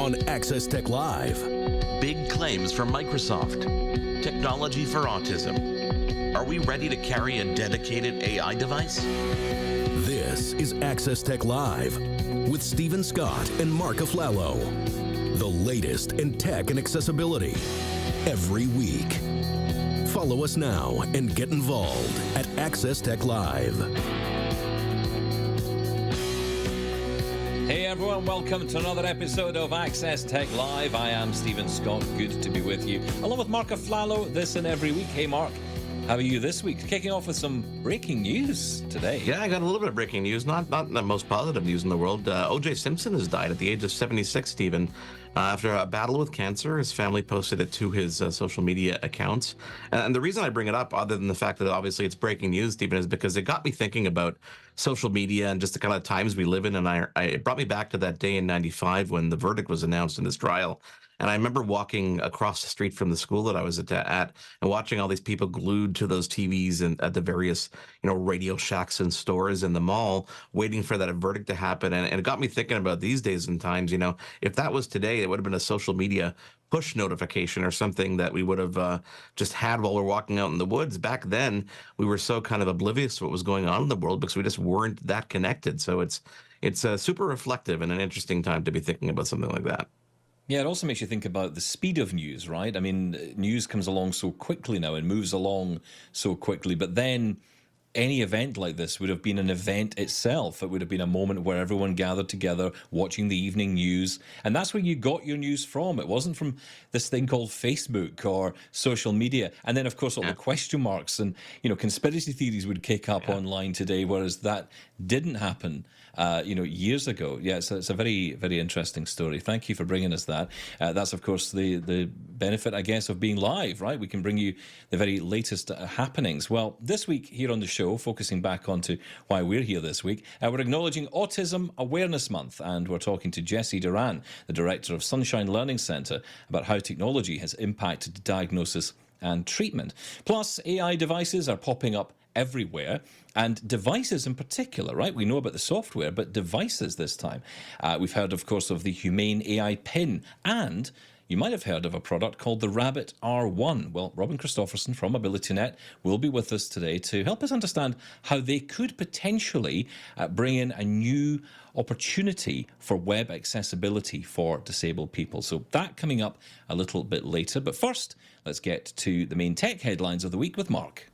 on Access Tech Live. Big claims from Microsoft. Technology for autism. Are we ready to carry a dedicated AI device? This is Access Tech Live with Stephen Scott and Mark Aflalo. The latest in tech and accessibility every week. Follow us now and get involved at Access Tech Live. Hey everyone, welcome to another episode of Access Tech Live. I am Stephen Scott, good to be with you. Along with Mark Aflalo, this and every week. Hey Mark, how are you this week? Kicking off with some breaking news today. Yeah, I got a little bit of breaking news. Not the most positive news in the world. O.J. Simpson has died at the age of 76, Stephen. After a battle with cancer, his family posted it to his social media accounts. And the reason I bring it up, other than the fact that obviously it's breaking news, Stephen, is because it got me thinking about social media and just the kind of times we live in. And it brought me back to that day in 95 when the verdict was announced in this trial. And I remember walking across the street from the school that I was at and watching all these people glued to those TVs and at the various, Radio Shacks and stores in the mall, waiting for that verdict to happen. And it got me thinking about these days and times, if that was today, it would have been a social media push notification or something that we would have just had while we're walking out in the woods. Back then, we were so kind of oblivious to what was going on in the world because we just weren't that connected. So it's super reflective and an interesting time to be thinking about something like that. Yeah, it also makes you think about the speed of news, right? I mean, news comes along so quickly now and moves along so quickly, but then any event like this would have been an event itself. It would have been a moment where everyone gathered together watching the evening news. And that's where you got your news from. It wasn't from this thing called Facebook or social media. And then, of course, all the question marks and, conspiracy theories would kick up online today, whereas that didn't happen, years ago. Yeah, it's a very, very interesting story. Thank you for bringing us that. That's, of course, the benefit, I guess, of being live, right? We can bring you the very latest happenings. Well, this week here on the show, focusing back onto why we're here this week, we're acknowledging Autism Awareness Month, and we're talking to Jessie Duran, the director of Sunshine Learning Centre, about how technology has impacted diagnosis and treatment. Plus, AI devices are popping up everywhere, and devices in particular, right? We know about the software, but devices this time. We've heard, of course, of the Humane AI Pin, and you might have heard of a product called the Rabbit R1. Well, Robin Christopherson from AbilityNet will be with us today to help us understand how they could potentially bring in a new opportunity for web accessibility for disabled people. So that coming up a little bit later. But first, let's get to the main tech headlines of the week with Mark.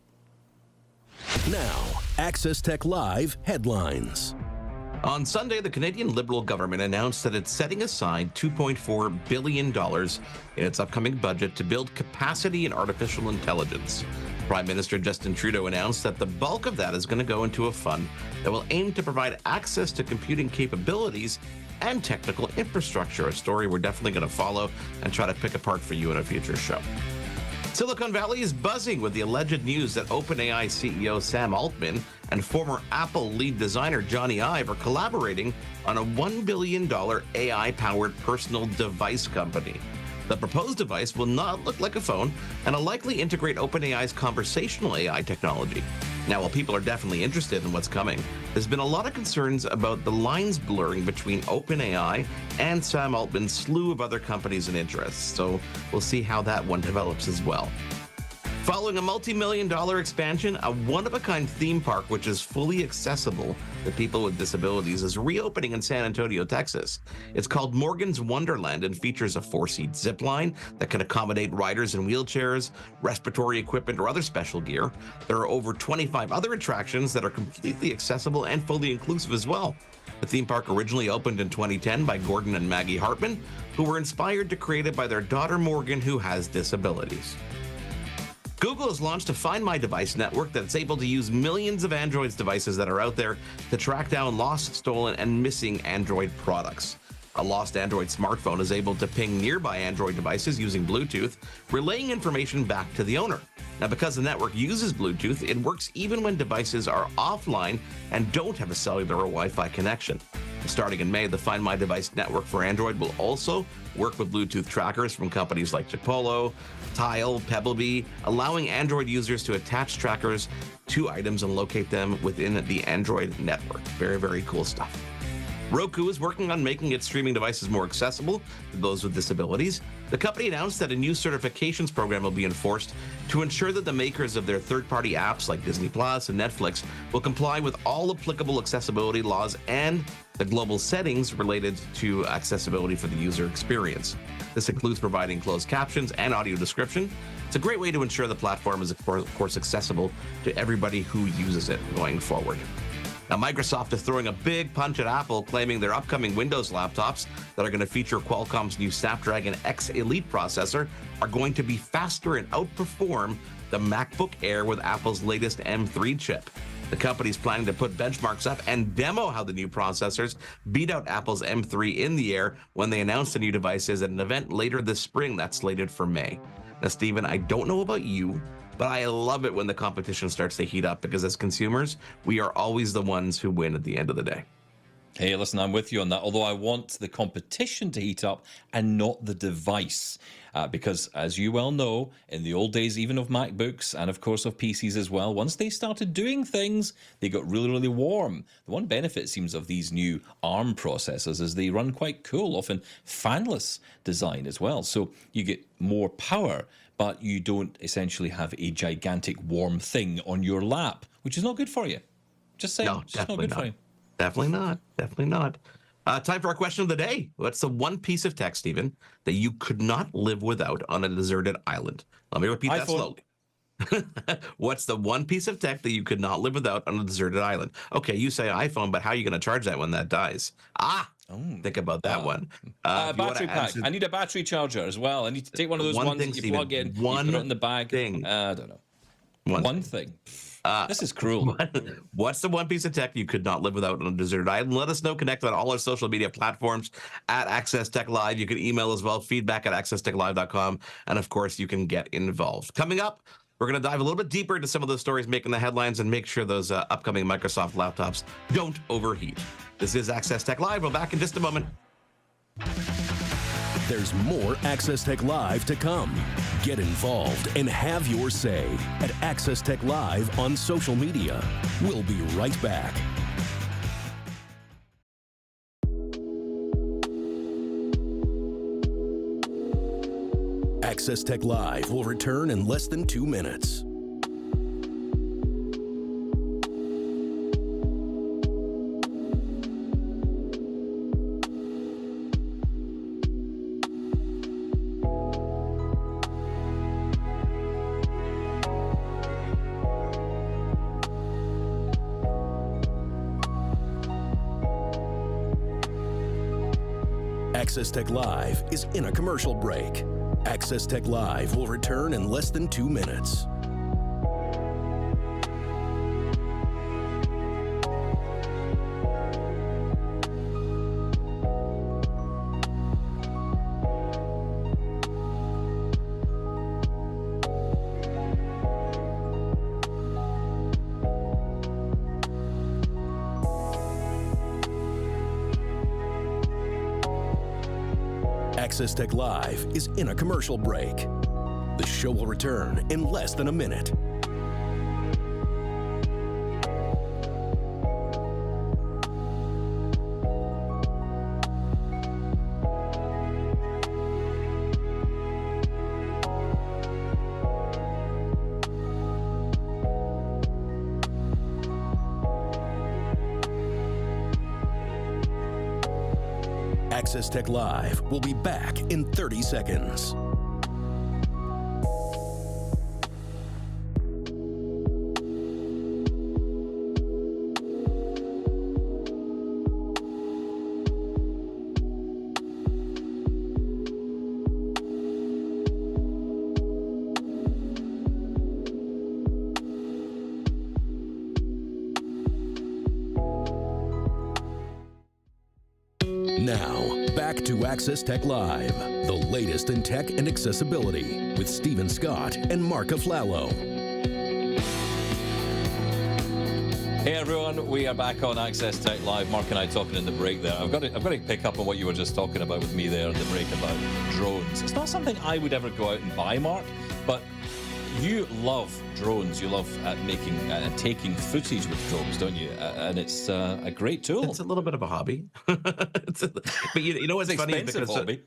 Now, Access Tech Live headlines. On Sunday, the Canadian Liberal government announced that it's setting aside $2.4 billion in its upcoming budget to build capacity in artificial intelligence. Prime Minister Justin Trudeau announced that the bulk of that is going to go into a fund that will aim to provide access to computing capabilities and technical infrastructure, a story we're definitely going to follow and try to pick apart for you in a future show. Silicon Valley is buzzing with the alleged news that OpenAI CEO Sam Altman and former Apple lead designer Johnny Ive are collaborating on a $1 billion AI-powered personal device company. The proposed device will not look like a phone and will likely integrate OpenAI's conversational AI technology. Now, while people are definitely interested in what's coming, there's been a lot of concerns about the lines blurring between OpenAI and Sam Altman's slew of other companies and interests. So we'll see how that one develops as well. Following a multi-million-dollar expansion, a one-of-a-kind theme park which is fully accessible to people with disabilities is reopening in San Antonio, Texas. It's called Morgan's Wonderland and features a 4-seat zip line that can accommodate riders in wheelchairs, respiratory equipment, or other special gear. There are over 25 other attractions that are completely accessible and fully inclusive as well. The theme park originally opened in 2010 by Gordon and Maggie Hartman, who were inspired to create it by their daughter Morgan, who has disabilities. Google has launched a Find My Device network that's able to use millions of Android devices that are out there to track down lost, stolen, and missing Android products. A lost Android smartphone is able to ping nearby Android devices using Bluetooth, relaying information back to the owner. Now, because the network uses Bluetooth, it works even when devices are offline and don't have a cellular or Wi-Fi connection. Starting in May, the Find My Device network for Android will also work with Bluetooth trackers from companies like Chipolo, Tile, Pebblebee, allowing Android users to attach trackers to items and locate them within the Android network. Very, very cool stuff. Roku is working on making its streaming devices more accessible to those with disabilities. The company announced that a new certifications program will be enforced to ensure that the makers of their third-party apps like Disney Plus and Netflix will comply with all applicable accessibility laws and the global settings related to accessibility for the user experience. This includes providing closed captions and audio description. It's a great way to ensure the platform is, of course, accessible to everybody who uses it going forward. Now, Microsoft is throwing a big punch at Apple, claiming their upcoming Windows laptops that are going to feature Qualcomm's new Snapdragon X Elite processor are going to be faster and outperform the MacBook Air with Apple's latest M3 chip. The company's planning to put benchmarks up and demo how the new processors beat out Apple's M3 in the Air when they announce the new devices at an event later this spring that's slated for May. Now, Stephen, I don't know about you, but I love it when the competition starts to heat up because as consumers, we are always the ones who win at the end of the day. Hey, listen, I'm with you on that, although I want the competition to heat up and not the device. Because, as you well know, in the old days, even of MacBooks and, of course, of PCs as well, once they started doing things, they got really, really warm. The one benefit, it seems, of these new ARM processors is they run quite cool, often fanless design as well. So you get more power, but you don't essentially have a gigantic warm thing on your lap, which is not good for you. Just saying, No, it's just not good for you. Definitely not. Definitely not. Time for our question of the day. What's the one piece of tech, Stephen, that you could not live without on a deserted island? Let me repeat that slowly. What's the one piece of tech that you could not live without on a deserted island? Okay, you say iPhone, but how are you going to charge that when that dies? Think about that one. Battery pack. I need a battery charger as well. I need to take one of those ones that you plug in, you put it in the bag. I don't know. One thing. This is cruel. What's the one piece of tech you could not live without on a deserted island? Let us know. Connect on all our social media platforms at Access Tech Live. You can email as well, feedback@accesstechlive.com. And of course, you can get involved. Coming up, we're going to dive a little bit deeper into some of those stories making the headlines and make sure those upcoming Microsoft laptops don't overheat. This is Access Tech Live. We're back in just a moment. There's more Access Tech Live to come. Get involved and have your say at Access Tech Live on social media. We'll be right back. Access Tech Live will return in less than 2 minutes. Access Tech Live is in a commercial break. Access Tech Live will return in less than 2 minutes. Access Tech Live is in a commercial break. The show will return in less than a minute. Access Tech Live will be back in 30 seconds. Now, back to Access Tech Live, the latest in tech and accessibility with Stephen Scott and Mark Aflalo. Hey everyone, we are back on Access Tech Live. Mark and I talking in the break there. I've got to pick up on what you were just talking about with me there in the break about drones. It's not something I would ever go out and buy, Mark, but You love drones. You love making and taking footage with drones, don't you? And it's a great tool. It's a little bit of a hobby. But you know what's It's funny? expensive Because hobby.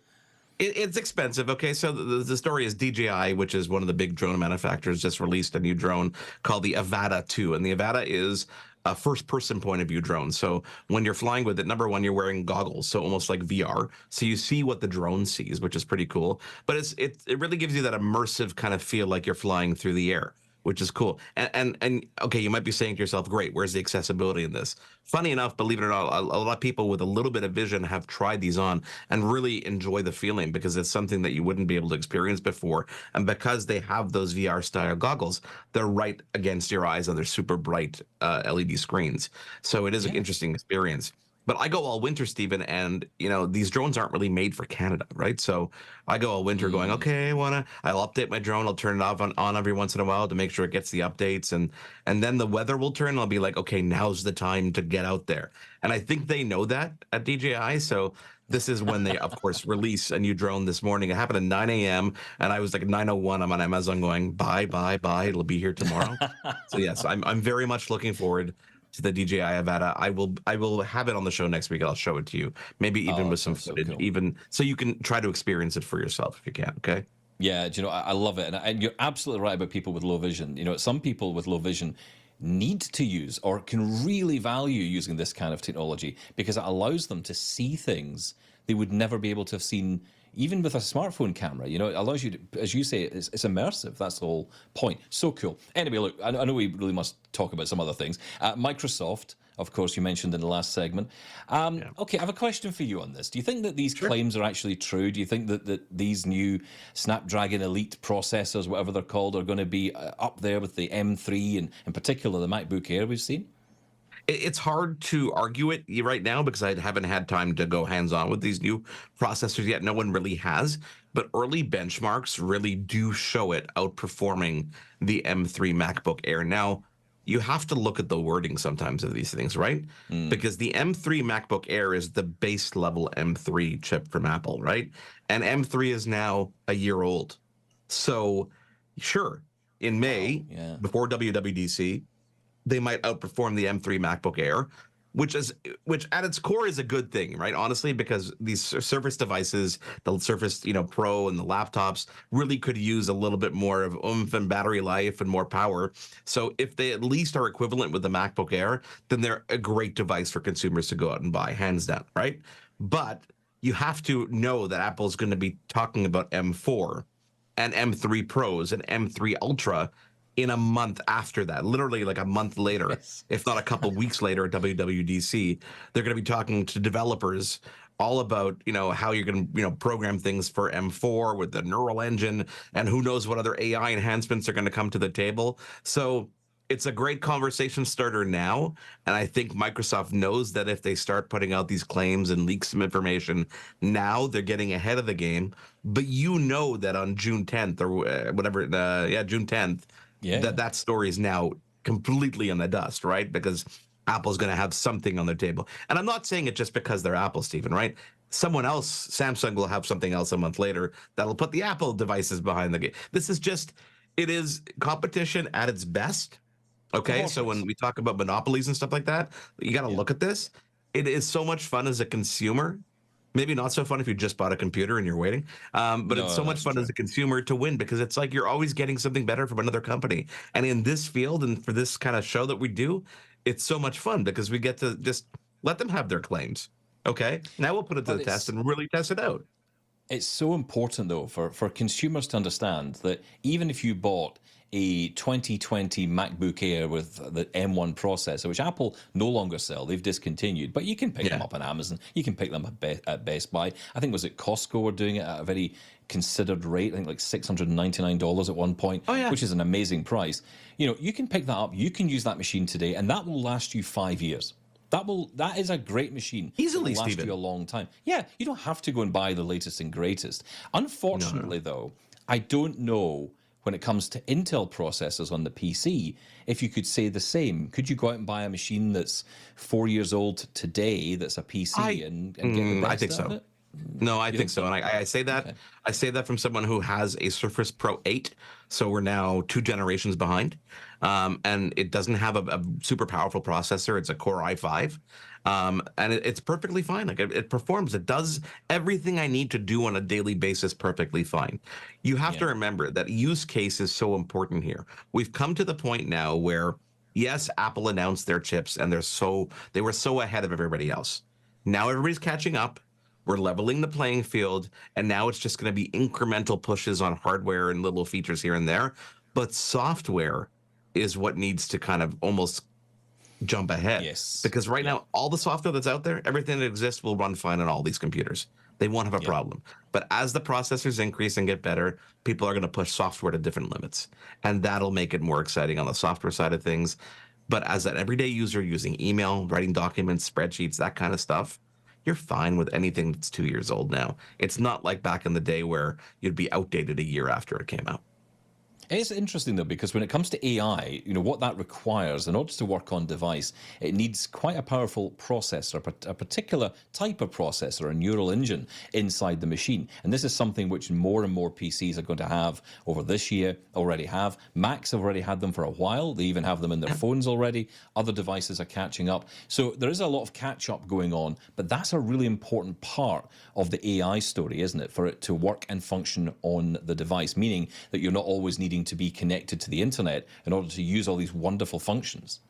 it's expensive. Okay, so the story is DJI, which is one of the big drone manufacturers, just released a new drone called the Avata 2. And the Avata is a first-person point of view drone. So when you're flying with it, number one, you're wearing goggles, so almost like VR. So you see what the drone sees, which is pretty cool. But it really gives you that immersive kind of feel like you're flying through the air, which is cool. And okay, you might be saying to yourself, great, where's the accessibility in this? Funny enough, believe it or not, a lot of people with a little bit of vision have tried these on and really enjoy the feeling because it's something that you wouldn't be able to experience before. And because they have those VR style goggles, they're right against your eyes and they're super bright LED screens. So it is an interesting experience. But I go all winter, Stephen, and these drones aren't really made for Canada, right? So I go all winter going, okay, I'll update my drone, I'll turn it off on every once in a while to make sure it gets the updates, and then the weather will turn, and I'll be like, okay, now's the time to get out there. And I think they know that at DJI, so this is when they, of course, release a new drone this morning. It happened at 9 a.m., and I was like 9:01. I'm on Amazon going, bye, it'll be here tomorrow. So yes, I'm very much looking forward to the DJI Avata. I will have it on the show next week. I'll show it to you, maybe even with some footage, so cool. Even so you can try to experience it for yourself if you can. Okay. Yeah, I love it, and you're absolutely right about people with low vision. Some people with low vision need to use or can really value using this kind of technology because it allows them to see things they would never be able to have seen even with a smartphone camera. It allows you to, as you say, it's immersive. That's the whole point. So cool. Anyway, look, I know we really must talk about some other things. Microsoft, of course, you mentioned in the last segment. Okay, I have a question for you on this. Do you think that these claims are actually true? Do you think that these new Snapdragon Elite processors, whatever they're called, are going to be up there with the M3 and in particular the MacBook Air we've seen? It's hard to argue it right now because I haven't had time to go hands-on with these new processors yet. No one really has, but early benchmarks really do show it outperforming the M3 MacBook Air. Now, you have to look at the wording sometimes of these things, right? Because the M3 MacBook Air is the base level M3 chip from Apple, right? And M3 is now a year old. So, sure, in May, before WWDC, they might outperform the M3 MacBook Air, which at its core is a good thing, right? Honestly, because these Surface devices, the Surface, Pro and the laptops really could use a little bit more of oomph and battery life and more power. So if they at least are equivalent with the MacBook Air, then they're a great device for consumers to go out and buy, hands down, right? But you have to know that Apple's going to be talking about M4 and M3 Pros and M3 Ultra in a month after that, literally like a month later, if not a couple weeks later at WWDC. They're going to be talking to developers all about, how you're going to, program things for M4 with the neural engine and who knows what other AI enhancements are going to come to the table. So it's a great conversation starter now. And I think Microsoft knows that if they start putting out these claims and leak some information now, they're getting ahead of the game. But that on June 10th or whatever, June 10th, that story is now completely in the dust, right? Because Apple's going to have something on their table. And I'm not saying it just because they're Apple, Stephen, right? Someone else, Samsung, will have something else a month later that'll put the Apple devices behind the game. It is competition at its best. Okay, so when we talk about monopolies and stuff like that, you got to look at this. It is so much fun as a consumer. Maybe not so fun if you just bought a computer and you're waiting. But it's so much fun as a consumer to win because it's like you're always getting something better from another company. And in this field and for this kind of show that we do, it's so much fun because we get to just let them have their claims. Okay, now we'll put it to the test and really test it out. It's so important, though, for consumers to understand that even if you bought a 2020 MacBook Air with the M1 processor, which Apple no longer sell, they've discontinued, but you can pick them up on Amazon, you can pick them at Best Buy. I think was it Costco were doing it at a very considered rate, I think like $699 at one point, which is an amazing price. You can pick that up, you can use that machine today, and that will last you 5 years. That is a great machine. Easily, last Stephen. You a long time. Yeah, you don't have to go and buy the latest and greatest. Unfortunately, though, I don't know when it comes to Intel processors on the PC, if you could say the same. Could you go out and buy a machine that's 4 years old today that's a PC and get the best I think so. it? No, I think so. And I say that I say that from someone who has a Surface Pro 8. So we're now 2 generations behind. And it doesn't have a super powerful processor. It's a Core i5. And it's perfectly fine. Like it performs, it does everything I need to do on a daily basis perfectly fine. You have to remember that use case is so important here. We've come to the point now where, yes, Apple announced their chips and they were so ahead of everybody else. Now everybody's catching up. We're leveling the playing field, and now it's just going to be incremental pushes on hardware and little features here and there. But software is what needs to kind of almost jump ahead. Yes. Because right now, all the software that's out there, everything that exists will run fine on all these computers. They won't have a problem. But as the processors increase and get better, people are going to push software to different limits. And that'll make it more exciting on the software side of things. But as an everyday user using email, writing documents, spreadsheets, that kind of stuff, you're fine with anything that's 2 years old now. It's not like back in the day where you'd be outdated a year after it came out. It's interesting, though, because when it comes to AI, what that requires in order to work on device, it needs quite a powerful processor, a particular type of processor, a neural engine inside the machine. And this is something which more and more PCs are going to have over this year, already have. Macs have already had them for a while. They even have them in their phones already. Other devices are catching up. So there is a lot of catch up going on, but that's a really important part of the AI story, isn't it? For it to work and function on the device, meaning that you're not always needing to be connected to the internet in order to use all these wonderful functions.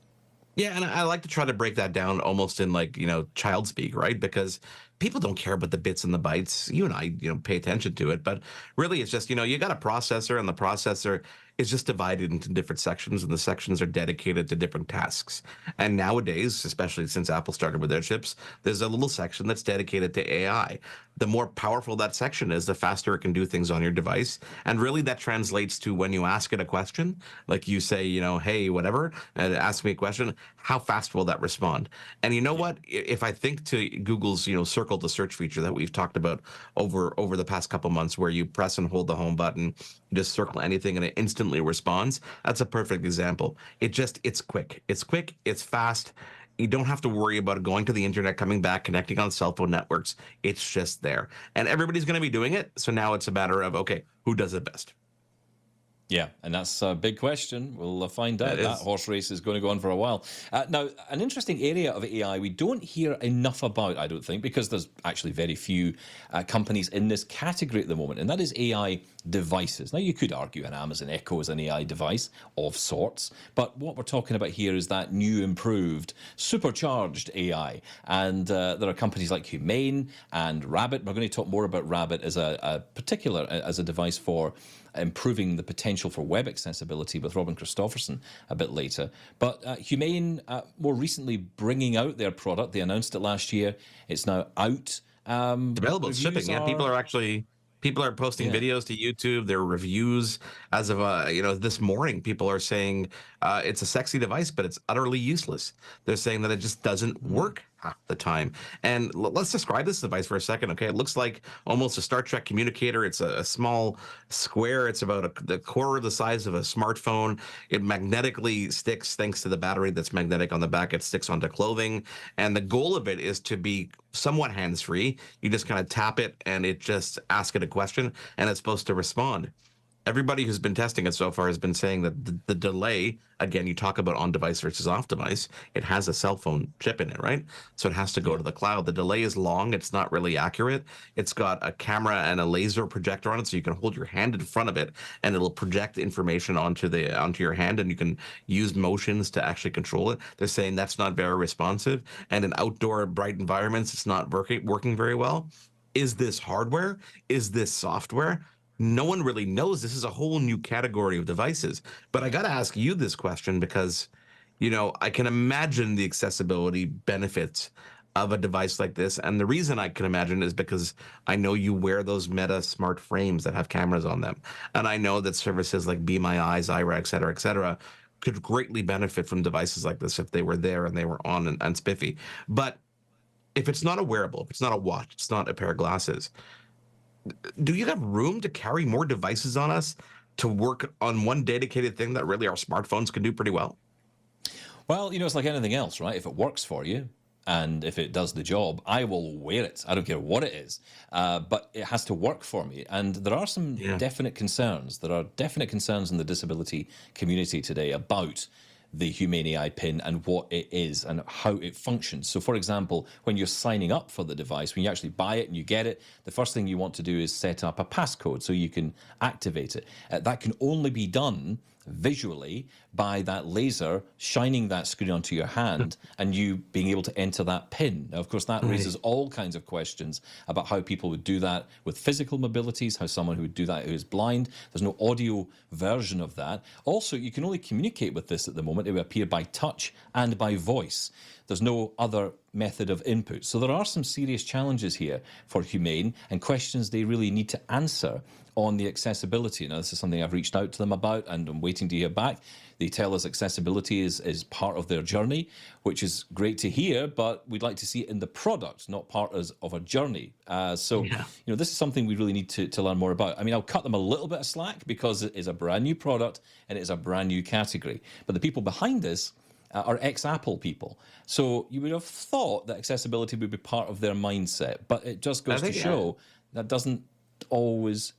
Yeah, and I like to try to break that down almost in like, child speak, right? Because people don't care about the bits and the bytes. You and I, pay attention to it, but really it's just, you got a processor, and the processor is just divided into different sections, and the sections are dedicated to different tasks. And nowadays, especially since Apple started with their chips, there's a little section that's dedicated to AI. The more powerful that section is, the faster it can do things on your device. And really that translates to when you ask it a question, like you say, hey, whatever, and ask me a question, how fast will that respond? And you know what? If I think to Google's, circle to search feature that we've talked about over the past couple months, where you press and hold the home button, you just circle anything and it instantly responds. That's a perfect example. It's quick. It's fast. You don't have to worry about going to the internet, coming back, connecting on cell phone networks. It's just there. And everybody's going to be doing it. So now it's a matter of, okay, who does it best? Yeah, and that's a big question. We'll find out. That horse race is going to go on for a while. Now, an interesting area of AI we don't hear enough about, I don't think, because there's actually very few companies in this category at the moment, and that is AI devices. Now, you could argue an Amazon Echo is an AI device of sorts, but what we're talking about here is that new, improved, supercharged AI. And there are companies like Humane and Rabbit. We're going to talk more about Rabbit as a device for improving the potential for web accessibility with Robin Christopherson a bit later. But Humane, more recently bringing out their product. They announced it last year. It's now out. Available, it's shipping. Yeah, people are posting videos to YouTube, their reviews. As of this morning, people are saying it's a sexy device, but it's utterly useless. They're saying that it just doesn't work half the time. And let's describe this device for a second, okay? It looks like almost a Star Trek communicator. It's a small square. It's about the quarter the size of a smartphone. It magnetically sticks, thanks to the battery that's magnetic on the back. It sticks onto clothing. And the goal of it is to be somewhat hands-free. You just kind of tap it, and it just asks it a question, and it's supposed to respond. Everybody who's been testing it so far has been saying that the delay, again, you talk about on-device versus off-device, it has a cell phone chip in it, right? So it has to go to the cloud. The delay is long. It's not really accurate. It's got a camera and a laser projector on it, so you can hold your hand in front of it, and it'll project information onto your hand, and you can use motions to actually control it. They're saying that's not very responsive, and in outdoor bright environments, it's not working very well. Is this hardware? Is this software? No one really knows. This is a whole new category of devices. But I got to ask you this question because, I can imagine the accessibility benefits of a device like this. And the reason I can imagine is because I know you wear those Meta smart frames that have cameras on them. And I know that services like Be My Eyes, Aira, et cetera, could greatly benefit from devices like this if they were there and they were on and spiffy. But if it's not a wearable, if it's not a watch, it's not a pair of glasses, do you have room to carry more devices on us to work on one dedicated thing that really our smartphones can do pretty well? Well, it's like anything else, right? If it works for you, And if it does the job, I will wear it. I don't care what it is. But it has to work for me. And there are some definite concerns. There are definite concerns in the disability community today about the Humane AI pin and what it is and how it functions. So, for example, when you're signing up for the device, when you actually buy it and you get it, the first thing you want to do is set up a passcode so you can activate it. That can only be done visually by that laser shining that screen onto your hand and you being able to enter that pin. Now, of course, that raises all kinds of questions about how people would do that with physical mobilities, how someone who would do that who is blind. There's no audio version of that. Also, you can only communicate with this at the moment. It would appear by touch and by voice. There's no other method of input. So there are some serious challenges here for Humane and questions they really need to answer on the accessibility. Now, this is something I've reached out to them about and I'm waiting to hear back. They tell us accessibility is part of their journey, which is great to hear, but we'd like to see it in the product, not part of a journey. So, this is something we really need to learn more about. I mean, I'll cut them a little bit of slack because it is a brand new product and it is a brand new category. But the people behind this are ex-Apple people. So you would have thought that accessibility would be part of their mindset, but it just goes to show that doesn't always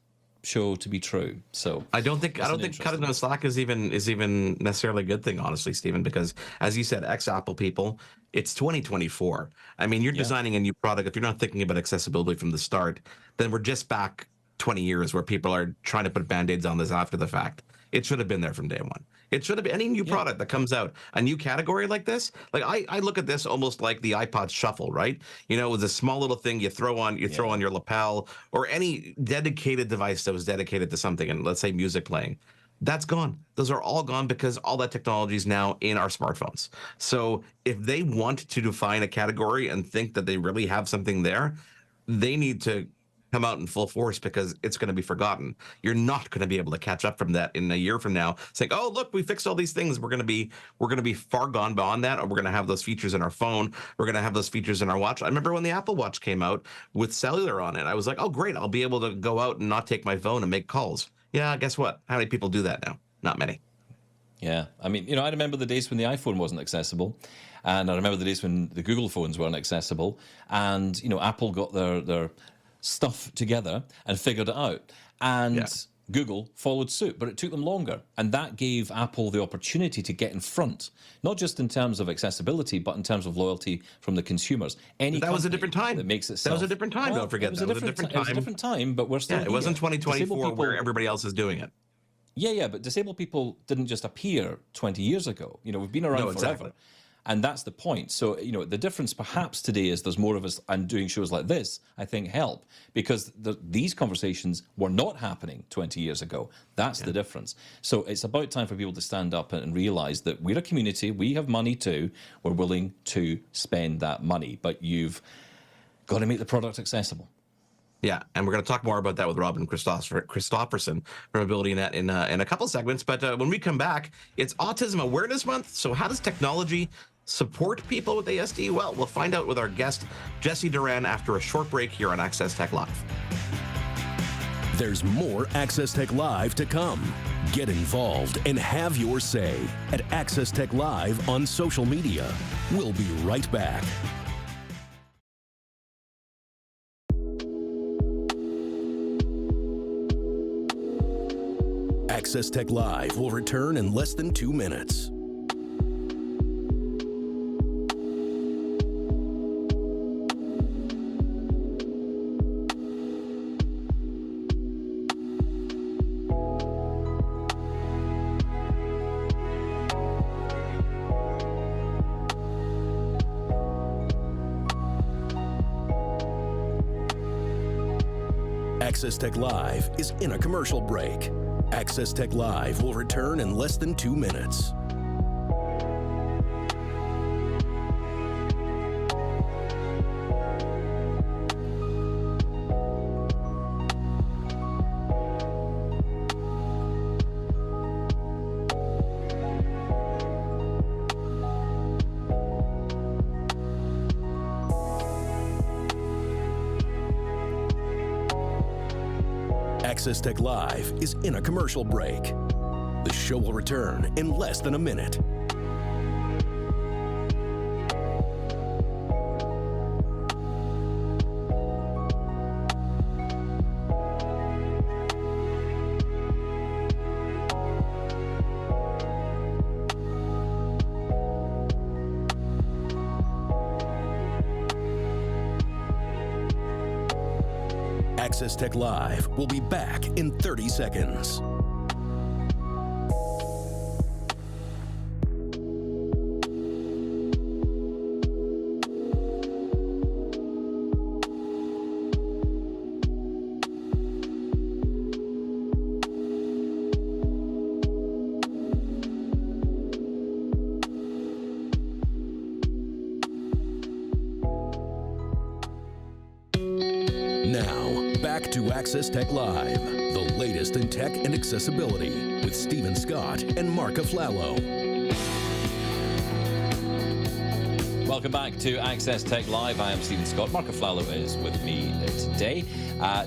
show to be true. So I don't think cutting the slack is even necessarily a good thing, honestly, Stephen, because as you said, ex-Apple people, it's 2024. I mean, you're designing a new product. If you're not thinking about accessibility from the start, then we're just back 20 years where people are trying to put band-aids on this after the fact. It should have been there from day one. It should have been any new product that comes out, a new category like this. Like I look at this almost like the iPod Shuffle, right? You know, it was a small little thing you throw on your lapel, or any dedicated device that was dedicated to something, and let's say music playing. That's gone. Those are all gone because all that technology is now in our smartphones. So if they want to define a category and think that they really have something there, they need to come out in full force, because it's going to be forgotten. You're not going to be able to catch up from that in a year from now, saying, "Oh, look, we fixed all these things." We're going to be far gone beyond that, or we're going to have those features in our phone. We're going to have those features in our watch. I remember when the Apple Watch came out with cellular on it, I was like, "Oh, great! I'll be able to go out and not take my phone and make calls." Yeah, guess what? How many people do that now? Not many. Yeah, I mean, I remember the days when the iPhone wasn't accessible, and I remember the days when the Google phones weren't accessible, and Apple got their stuff together and figured it out, and Google followed suit, but it took them longer, and that gave Apple the opportunity to get in front, not just in terms of accessibility, but in terms of loyalty from the consumers. That was a different time. That makes it. That was a different time. Don't forget, that was a different time. It was a different time, but we're still. Yeah, it wasn't 2024 where everybody else is doing it. Yeah, but disabled people didn't just appear 20 years ago. We've been around forever. Exactly. And that's the point. So, the difference perhaps today is there's more of us, and doing shows like this, I think, help, because these conversations were not happening 20 years ago. That's the difference. So it's about time for people to stand up and realize that we're a community. We have money too. We're willing to spend that money, but you've got to make the product accessible. Yeah, and we're going to talk more about that with Robin Christofferson from AbilityNet in a couple segments. But when we come back, it's Autism Awareness Month. So how does technology support people with ASD? Well, we'll find out with our guest, Jesse Duran, after a short break here on Access Tech Live. There's more Access Tech Live to come. Get involved and have your say at Access Tech Live on social media. We'll be right back. Access Tech Live will return in less than 2 minutes. Access Tech Live is in a commercial break. Access Tech Live will return in less than 2 minutes. Access Tech Live is in a commercial break. The show will return in less than a minute. Access Tech Live will be back in 30 seconds. Now, back to Access Tech Live, the latest in tech and accessibility with Stephen Scott and Mark Aflalo. Welcome back to Access Tech Live. I am Stephen Scott. Mark Aflalo is with me today.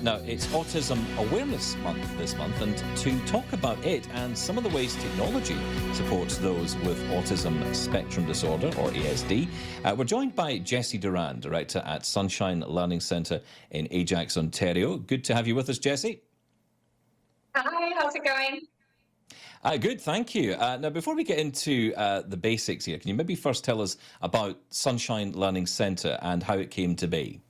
Now, it's Autism Awareness Month this month, and to talk about it and some of the ways technology supports those with autism spectrum disorder, or ASD, we're joined by Jessie Duran, Director at Sunshine Learning Centre in Ajax, Ontario. Good to have you with us, Jessie. Hi, how's it going? Good, thank you. Now, before we get into the basics here, can you maybe first tell us about Sunshine Learning Centre and how it came to be?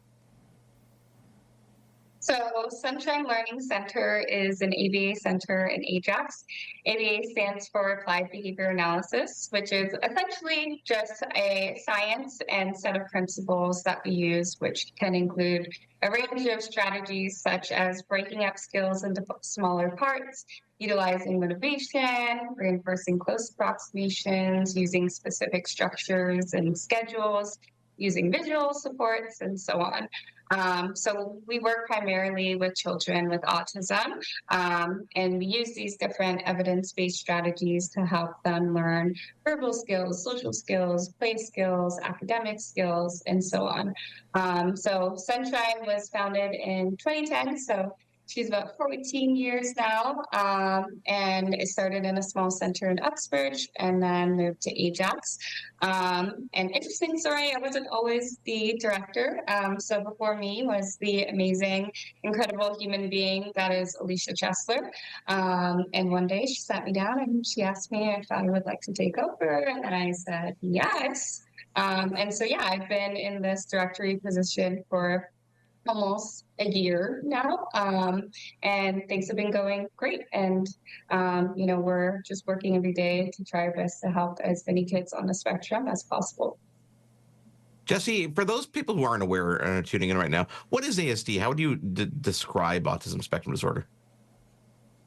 So Sunshine Learning Centre is an ABA center in Ajax. ABA stands for Applied Behavior Analysis, which is essentially just a science and set of principles that we use, which can include a range of strategies such as breaking up skills into smaller parts, utilizing motivation, reinforcing close approximations, using specific structures and schedules, using visual supports, and so on. So we work primarily with children with autism, and we use these different evidence-based strategies to help them learn verbal skills, social skills, play skills, academic skills, and so on. So Sunshine was founded in 2010, so she's about 14 years now, and it started in a small center in Uxbridge and then moved to Ajax. And interesting story, I wasn't always the director. So before me was the amazing, incredible human being that is Alicia Chesler. And one day she sat me down and she asked me if I would like to take over. And I said, yes. And so, yeah, I've been in this directory position for almost a year now, and things have been going great. And we're just working every day to try our best to help as many kids on the spectrum as possible. Jessie, for those people who aren't aware tuning in right now, what is ASD? How would you describe autism spectrum disorder?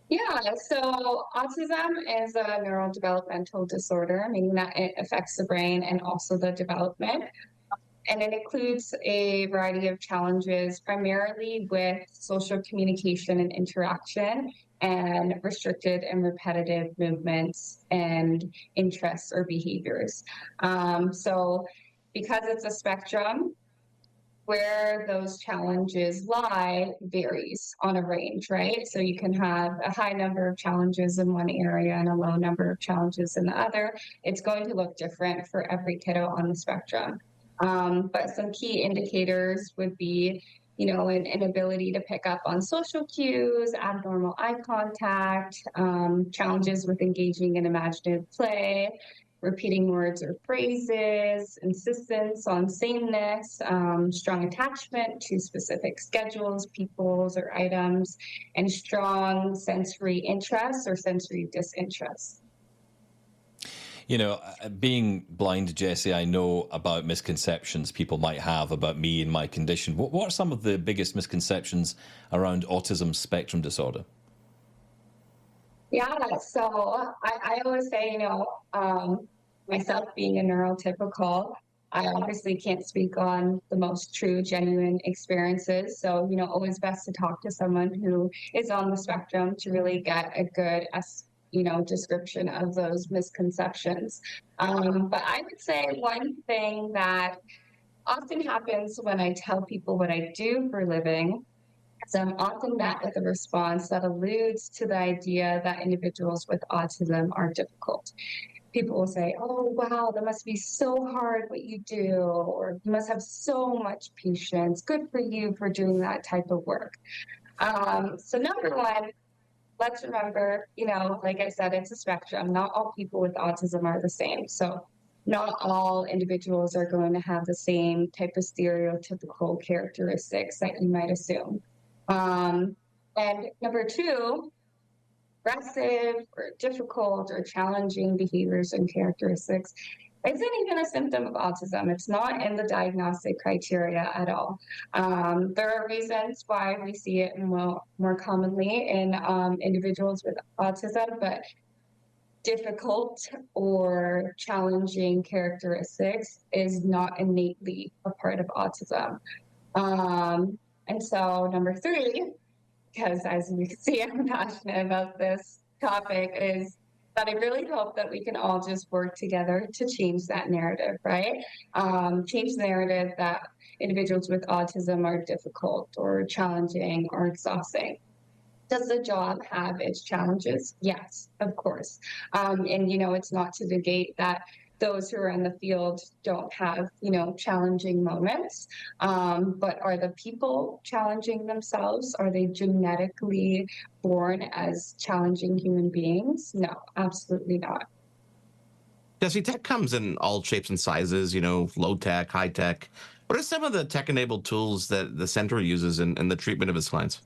Yeah, so autism is a neurodevelopmental disorder, meaning that it affects the brain and also the development. And it includes a variety of challenges, primarily with social communication and interaction, and restricted and repetitive movements and interests or behaviors. So because it's a spectrum, where those challenges lie varies on a range, right? So you can have a high number of challenges in one area and a low number of challenges in the other. It's going to look different for every kiddo on the spectrum. But some key indicators would be, an inability to pick up on social cues, abnormal eye contact, challenges with engaging in imaginative play, repeating words or phrases, insistence on sameness, strong attachment to specific schedules, peoples, or items, and strong sensory interest or sensory disinterest. Being blind, Jessie, I know about misconceptions people might have about me and my condition. What are some of the biggest misconceptions around autism spectrum disorder? Yeah, so I always say, myself being a neurotypical, I obviously can't speak on the most true, genuine experiences. So, always best to talk to someone who is on the spectrum to really get a good description of those misconceptions. But I would say one thing that often happens when I tell people what I do for a living is I'm often met with a response that alludes to the idea that individuals with autism are difficult. People will say, oh, wow, that must be so hard what you do, or you must have so much patience. Good for you for doing that type of work. So number one, let's remember, like I said, it's a spectrum. Not all people with autism are the same. So not all individuals are going to have the same type of stereotypical characteristics that you might assume. And number two, aggressive or difficult or challenging behaviors and characteristics isn't even a symptom of autism. It's not in the diagnostic criteria at all. There are reasons why we see it more commonly in individuals with autism, but difficult or challenging characteristics is not innately a part of autism. And so number three, because as you can see, I'm passionate about this topic, is that I really hope that we can all just work together to change that narrative, right? Change the narrative that individuals with autism are difficult or challenging or exhausting. Does the job have its challenges? Yes, of course. And, you know, it's not to negate that those who are in the field don't have, you know, challenging moments. But are the people challenging themselves? Are they genetically born as challenging human beings? No, absolutely not. Jesse, tech comes in all shapes and sizes, you know, low tech, high tech. What are some of the tech enabled tools that the center uses in the treatment of its clients?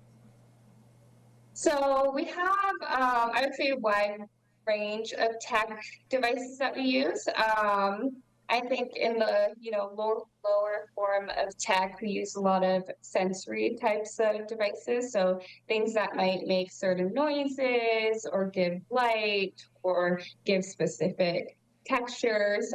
So we have, I would say, a wide range of tech devices that we use. I think in the lower form of tech, we use a lot of sensory types of devices. So things that might make certain noises or give light or give specific textures.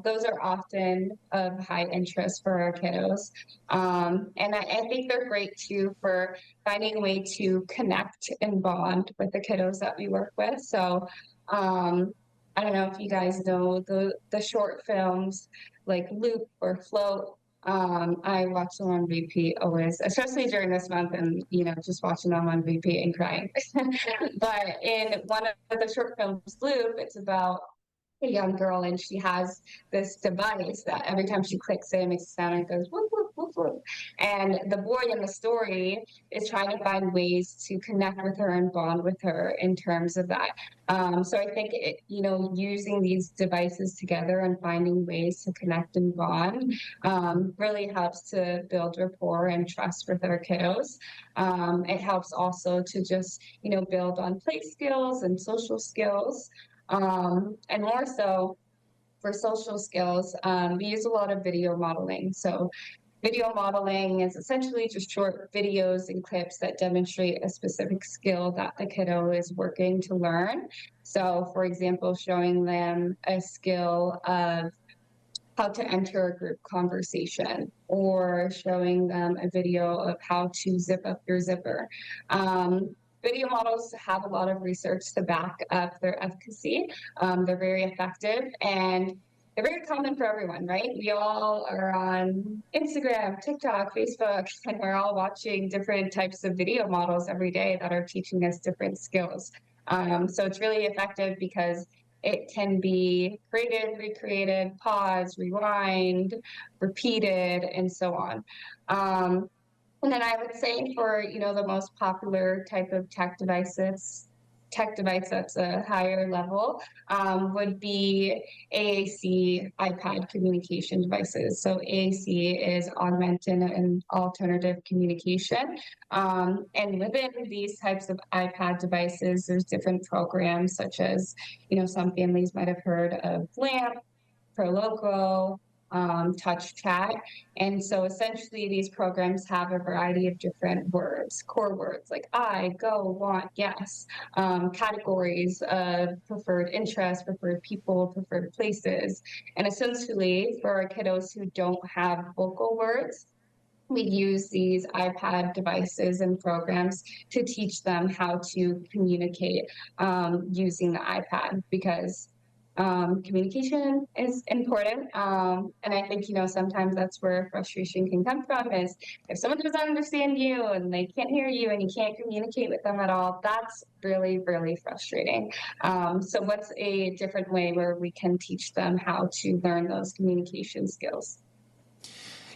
Those are often of high interest for our kiddos. And I think they're great too for finding a way to connect and bond with the kiddos that we work with. So I don't know if you guys know the short films like Loop or Float. I watch them on repeat always, especially during this month, and just watching them on repeat and crying. But in one of the short films, Loop, it's about a young girl, and she has this device that every time she clicks it, it makes a sound and it goes whoop, whoop, whoop, whoop. And the boy in the story is trying to find ways to connect with her and bond with her in terms of that. So I think using these devices together and finding ways to connect and bond really helps to build rapport and trust with our kiddos. It helps also to just build on play skills and social skills. And more so for social skills, we use a lot of video modeling. So video modeling is essentially just short videos and clips that demonstrate a specific skill that the kiddo is working to learn. So for example, showing them a skill of how to enter a group conversation, or showing them a video of how to zip up your zipper. Video models have a lot of research to back up their efficacy. They're very effective, and they're very common for everyone, right? We all are on Instagram, TikTok, Facebook, and we're all watching different types of video models every day that are teaching us different skills. So it's really effective because it can be created, recreated, paused, rewind, repeated, and so on. And then I would say for, the most popular type of tech device that's a higher level would be AAC iPad communication devices. So AAC is augmented and alternative communication. And within these types of iPad devices, there's different programs such as, some families might have heard of LAMP, Proloquo, Touch Chat. And so essentially these programs have a variety of different words, core words like I, go, want, yes, categories of preferred interests, preferred people, preferred places. And essentially for our kiddos who don't have vocal words, we use these iPad devices and programs to teach them how to communicate using the iPad, because communication is important. And I think, sometimes that's where frustration can come from, is if someone doesn't understand you and they can't hear you and you can't communicate with them at all, that's really, really frustrating. So what's a different way where we can teach them how to learn those communication skills?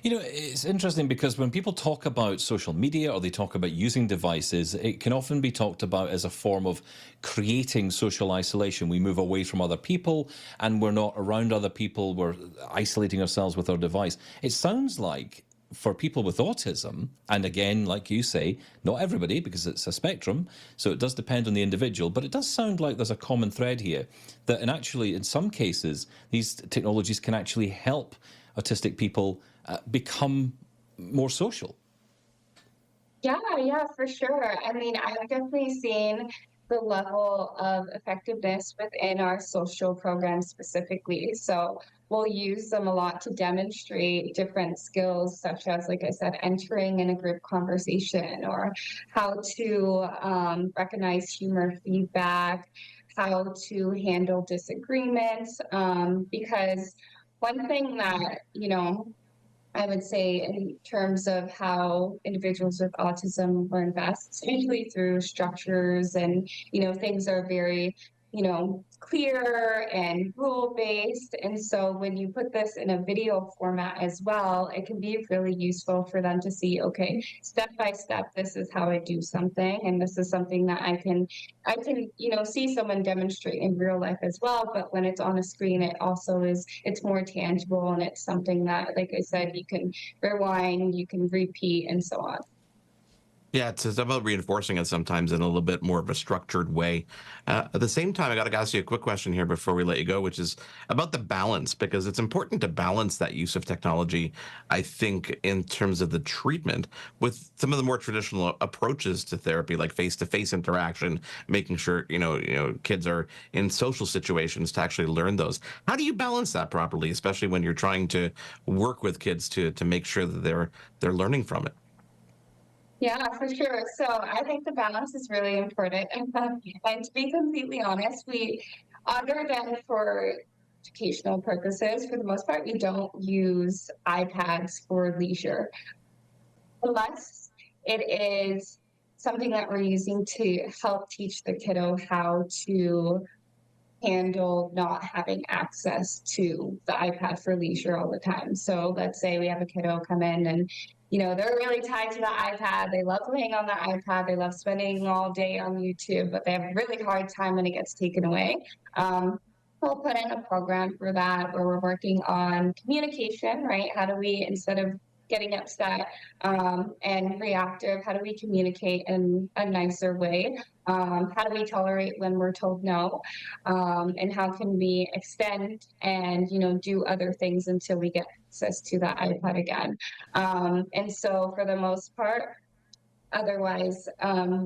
It's interesting because when people talk about social media or they talk about using devices, it can often be talked about as a form of creating social isolation. We move away from other people and we're not around other people. We're isolating ourselves with our device. It sounds like for people with autism, and again, like you say, not everybody, because it's a spectrum, so it does depend on the individual, but it does sound like there's a common thread here, that in some cases, these technologies can actually help autistic people become more social. Yeah, for sure. I mean, I've definitely seen the level of effectiveness within our social programs specifically. So we'll use them a lot to demonstrate different skills, such as, like I said, entering in a group conversation, or how to recognize humor feedback, how to handle disagreements. Because one thing that, I would say in terms of how individuals with autism learn best, it's usually through structures and, things are very, clear and rule-based. And so when you put this in a video format as well, it can be really useful for them to see, okay, step by step, this is how I do something. And this is something that I can, see someone demonstrate in real life as well. But when it's on a screen, it's more tangible, and it's something that, like I said, you can rewind, you can repeat, and so on. Yeah, it's about reinforcing it sometimes in a little bit more of a structured way. At the same time, I got to ask you a quick question here before we let you go, which is about the balance, because it's important to balance that use of technology, I think, in terms of the treatment with some of the more traditional approaches to therapy, like face-to-face interaction, making sure, kids are in social situations to actually learn those. How do you balance that properly, especially when you're trying to work with kids to make sure that they're learning from it? Yeah, for sure. So I think the balance is really important. And to be completely honest, other than for educational purposes, for the most part, we don't use iPads for leisure, unless it is something that we're using to help teach the kiddo how to handle not having access to the iPad for leisure all the time. So let's say we have a kiddo come in and they're really tied to the iPad. They love playing on the iPad. They love spending all day on YouTube, but they have a really hard time when it gets taken away. We'll put in a program for that where we're working on communication, right? How do we, instead of getting upset and reactive, how do we communicate in a nicer way? How do we tolerate when we're told no? And how can we extend and, do other things until we get access to that iPad again? And so for the most part, otherwise,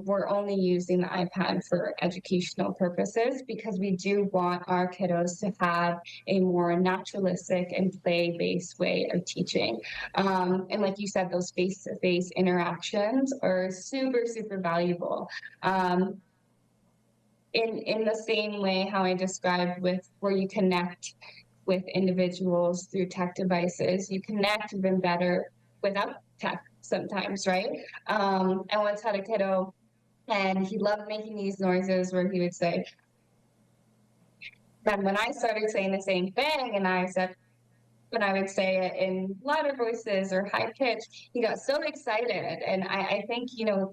we're only using the iPad for educational purposes, because we do want our kiddos to have a more naturalistic and play-based way of teaching. And like you said, those face-to-face interactions are super, super valuable. In the same way how I described with where you connect with individuals through tech devices, you connect even better without tech sometimes, right? I once had a kiddo, and he loved making these noises where he would say, and when I started saying the same thing, and I would say it in louder voices or high pitch, he got so excited. And I think,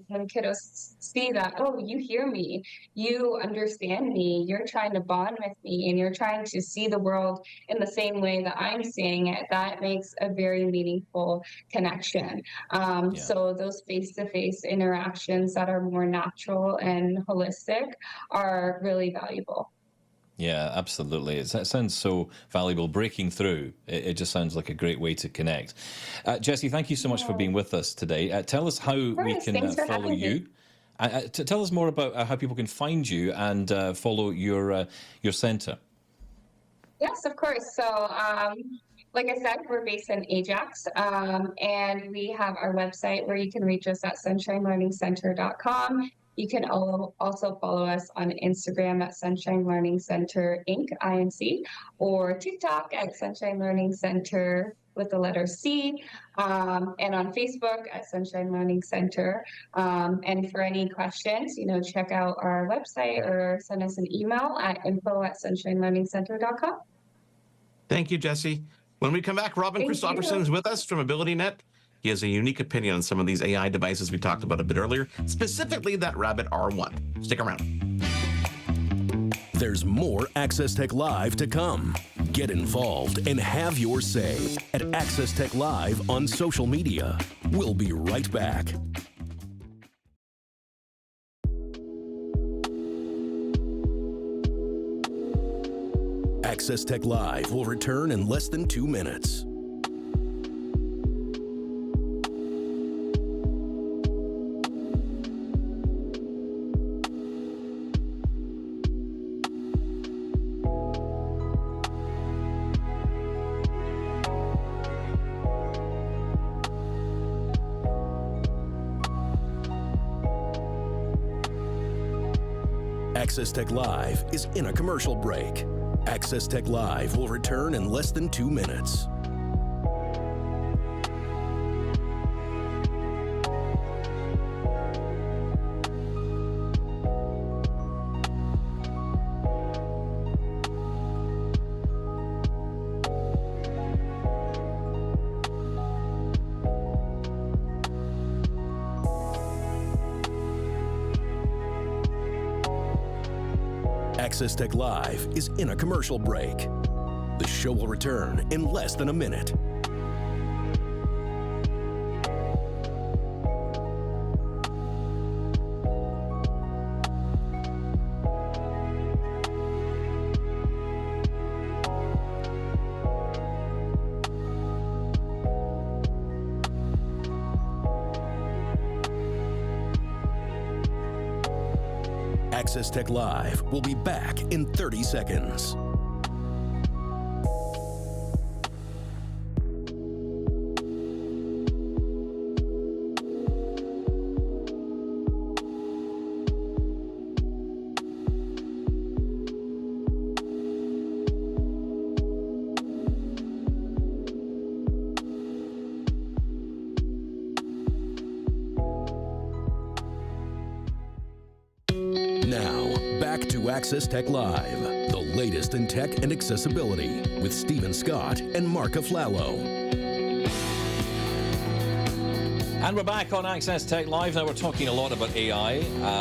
when kiddos see that, oh, you hear me, you understand me, you're trying to bond with me, and you're trying to see the world in the same way that I'm seeing it, that makes a very meaningful connection. So those face-to-face interactions that are more natural and holistic are really valuable. Yeah, absolutely. It sounds so valuable. Breaking through, it just sounds like a great way to connect. Jessie, thank you so much for being with us today. Tell us how we can follow you. Tell us more about how people can find you and follow your centre. Yes, of course. So, like I said, we're based in Ajax, and we have our website where you can reach us at sunshinelearningcenter.com. You can also follow us on Instagram at Sunshine Learning Center Inc., INC, or TikTok at Sunshine Learning Center with the letter C, and on Facebook at Sunshine Learning Center. And for any questions, check out our website or send us an email at info@sunshinelearningcenter.com. Thank you, Jessie. When we come back, Robin Christopherson is with us from AbilityNet. He has a unique opinion on some of these AI devices we talked about a bit earlier, specifically that Rabbit R1. Stick around. There's more Access Tech Live to come. Get involved and have your say at Access Tech Live on social media. We'll be right back. Access Tech Live will return in less than 2 minutes. Access Tech Live is in a commercial break. Access Tech Live will return in less than 2 minutes. Access Tech Live is in a commercial break. The show will return in less than a minute. Access Tech Live will be back in 30 seconds. Now, back to Access Tech Live, the latest in tech and accessibility with Stephen Scott and Mark Aflalo. And we're back on Access Tech Live. Now we're talking a lot about AI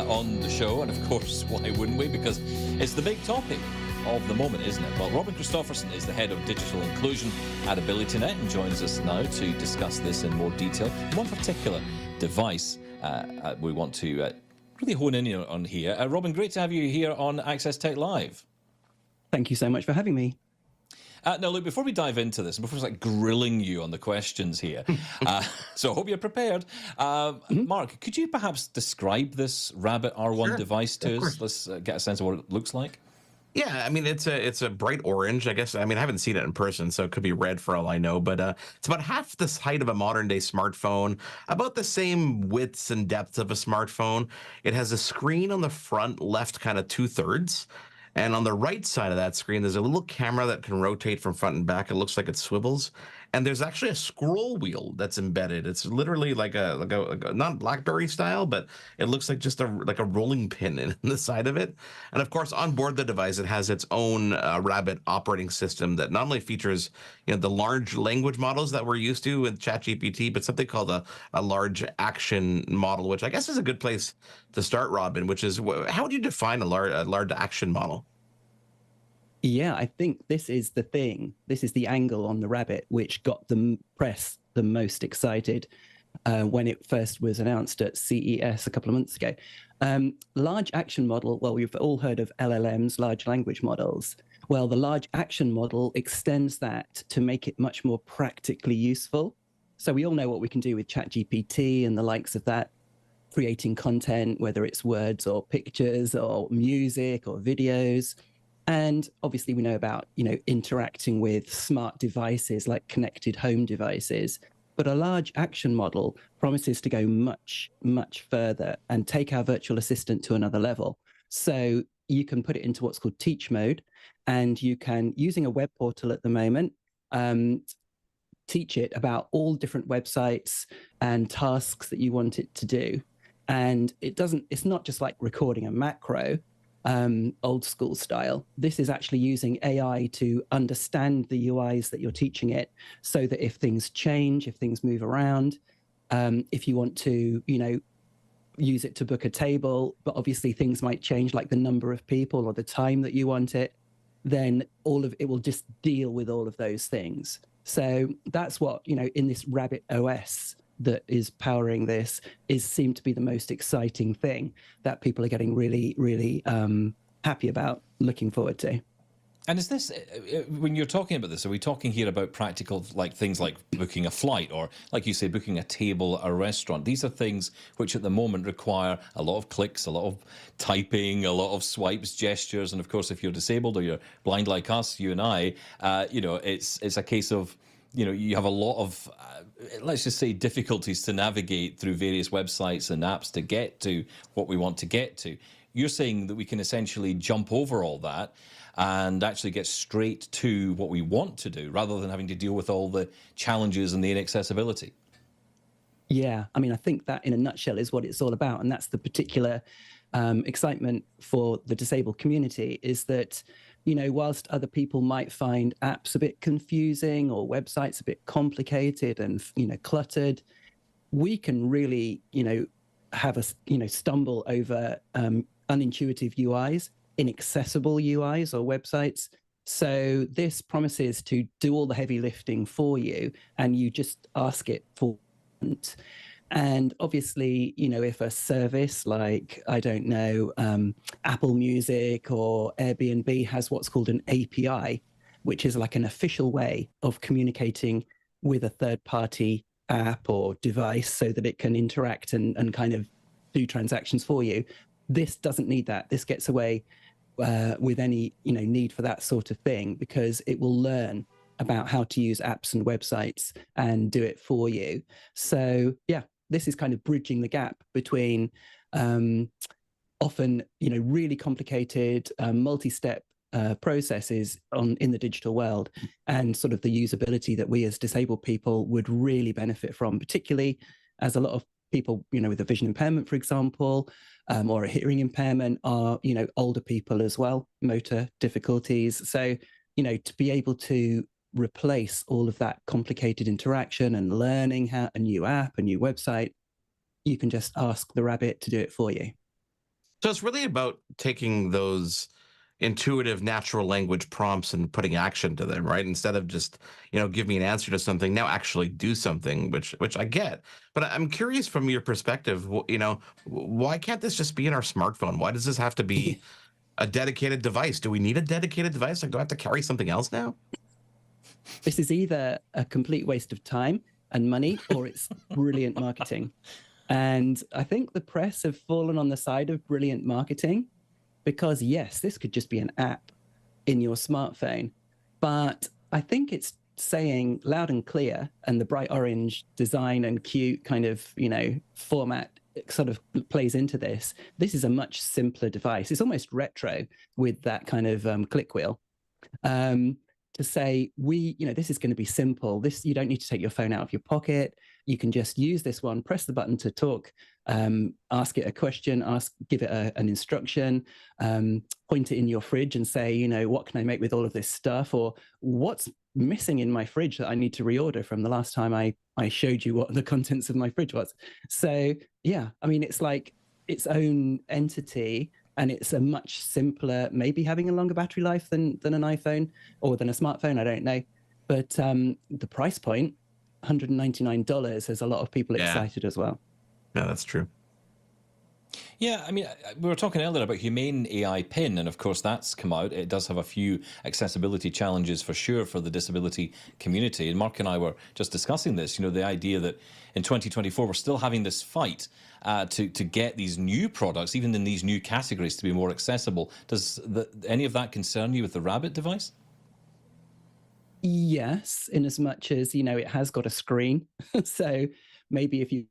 on the show, and of course, why wouldn't we? Because it's the big topic of the moment, isn't it? Well, Robin Christopherson is the head of digital inclusion at AbilityNet and joins us now to discuss this in more detail. One particular device we want to really hone in on here. Robin, great to have you here on Access Tech Live. Thank you so much for having me. Now, look, before we dive into this, before I grilling you on the questions here, so I hope you're prepared. Mark, could you perhaps describe this Rabbit R1 device to us? Let's get a sense of what it looks like. Yeah, I mean, it's a bright orange, I guess. I mean, I haven't seen it in person, so it could be red for all I know. But it's about half the height of a modern-day smartphone, about the same widths and depths of a smartphone. It has a screen on the front left kind of 2/3. And on the right side of that screen, there's a little camera that can rotate from front and back. It looks like it swivels. And there's actually a scroll wheel that's embedded. It's literally like a not BlackBerry style, but it looks like just a rolling pin in the side of it. And of course, on board the device, it has its own Rabbit operating system that not only features the large language models that we're used to with ChatGPT, but something called a large action model, which I guess is a good place to start, Robin. Which is, how would you define a large action model? Yeah, I think this is the thing. This is the angle on the Rabbit which got the press the most excited when it first was announced at CES a couple of months ago. Large action model, well, we've all heard of LLMs, large language models. Well, the large action model extends that to make it much more practically useful. So we all know what we can do with ChatGPT and the likes of that, creating content, whether it's words or pictures or music or videos. And obviously we know about, interacting with smart devices like connected home devices. But a large action model promises to go much, much further and take our virtual assistant to another level. So you can put it into what's called teach mode, and you can, using a web portal at the moment, teach it about all different websites and tasks that you want it to do. And it's not just like recording a macro, old school style. This is actually using AI to understand the UIs that you're teaching it, so that if things change, if things move around, if you want to, use it to book a table, but obviously things might change, like the number of people or the time that you want it, then all of it will just deal with all of those things. So that's what, in this Rabbit OS that is powering this seemed to be the most exciting thing that people are getting really, really happy about, looking forward to. And is this, when you're talking about this, are we talking here about practical, like things like booking a flight or, like you say, booking a table at a restaurant? These are things which at the moment require a lot of clicks, a lot of typing, a lot of swipes, gestures. And of course, if you're disabled or you're blind like us, you and I, it's a case of, you have a lot of, let's just say, difficulties to navigate through various websites and apps to get to what we want to get to. You're saying that we can essentially jump over all that and actually get straight to what we want to do rather than having to deal with all the challenges and the inaccessibility. Yeah, I mean, I think that in a nutshell is what it's all about. And that's the particular excitement for the disabled community, is that, whilst other people might find apps a bit confusing or websites a bit complicated and, cluttered, we can really, have a, stumble over unintuitive UIs, inaccessible UIs or websites. So this promises to do all the heavy lifting for you, and you just ask it for it. And obviously, if a service like, I don't know, Apple Music or Airbnb has what's called an API, which is like an official way of communicating with a third-party app or device so that it can interact and kind of do transactions for you. This doesn't need that. This gets away with any need for that sort of thing, because it will learn about how to use apps and websites and do it for you. So yeah, this is kind of bridging the gap between often really complicated multi-step processes in the digital world and sort of the usability that we as disabled people would really benefit from, particularly as a lot of people with a vision impairment, for example, or a hearing impairment are older people as well, motor difficulties. So to be able to replace all of that complicated interaction and learning how a new app, a new website, you can just ask the Rabbit to do it for you. So it's really about taking those intuitive natural language prompts and putting action to them, right? Instead of just, give me an answer to something, now actually do something, which I get. But I'm curious from your perspective, why can't this just be in our smartphone? Why does this have to be a dedicated device? Do we need a dedicated device? Like, do I have to carry something else now? This is either a complete waste of time and money, or it's brilliant marketing. And I think the press have fallen on the side of brilliant marketing, because yes, this could just be an app in your smartphone, but I think it's saying loud and clear, and the bright orange design and cute kind of, format sort of plays into this. This is a much simpler device. It's almost retro with that kind of click wheel. To say, this is going to be simple. You don't need to take your phone out of your pocket. You can just use this one, press the button to talk, ask it a question, give it an instruction, point it in your fridge and say, what can I make with all of this stuff? Or what's missing in my fridge that I need to reorder from the last time I showed you what the contents of my fridge was. So yeah, I mean, it's like its own entity. And it's a much simpler, maybe having a longer battery life than an iPhone or than a smartphone, I don't know. But the price point, $199, has a lot of people excited as well. Yeah, that's true. Yeah, I mean, we were talking earlier about Humane AI Pin, and of course that's come out. It does have a few accessibility challenges for sure for the disability community. And Mark and I were just discussing this, the idea that in 2024 we're still having this fight to get these new products, even in these new categories, to be more accessible. Does any of that concern you with the Rabbit device? Yes, in as much as, it has got a screen. So maybe if you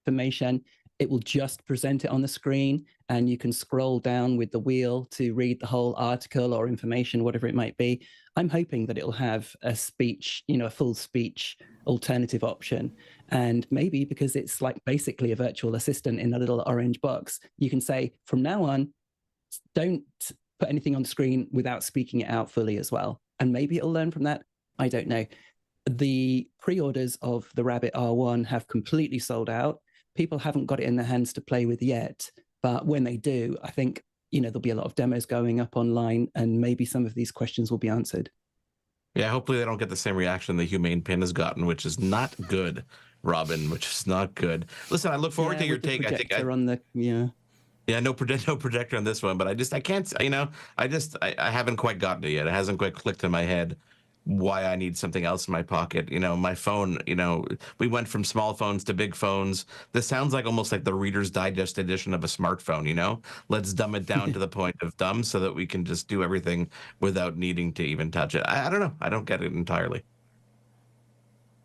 information, it will just present it on the screen, and you can scroll down with the wheel to read the whole article or information, whatever it might be. I'm hoping that it'll have a speech, a full speech alternative option. And maybe because it's like basically a virtual assistant in a little orange box, you can say, from now on, don't put anything on the screen without speaking it out fully as well. And maybe it'll learn from that. I don't know. The pre-orders of the Rabbit R1 have completely sold out, people haven't got it in their hands to play with yet. But when they do, I think, there'll be a lot of demos going up online, and maybe some of these questions will be answered. Yeah, hopefully they don't get the same reaction the Humane Pin has gotten, which is not good, Robin, which is not good. Listen, I look forward to your take. I think no projector on this one, but I can't, I haven't quite gotten it yet. It hasn't quite clicked in my head why I need something else in my pocket. My phone, we went from small phones to big phones. This sounds like almost like the Reader's Digest edition of a smartphone, Let's dumb it down to the point of dumb so that we can just do everything without needing to even touch it. I don't know. I don't get it entirely.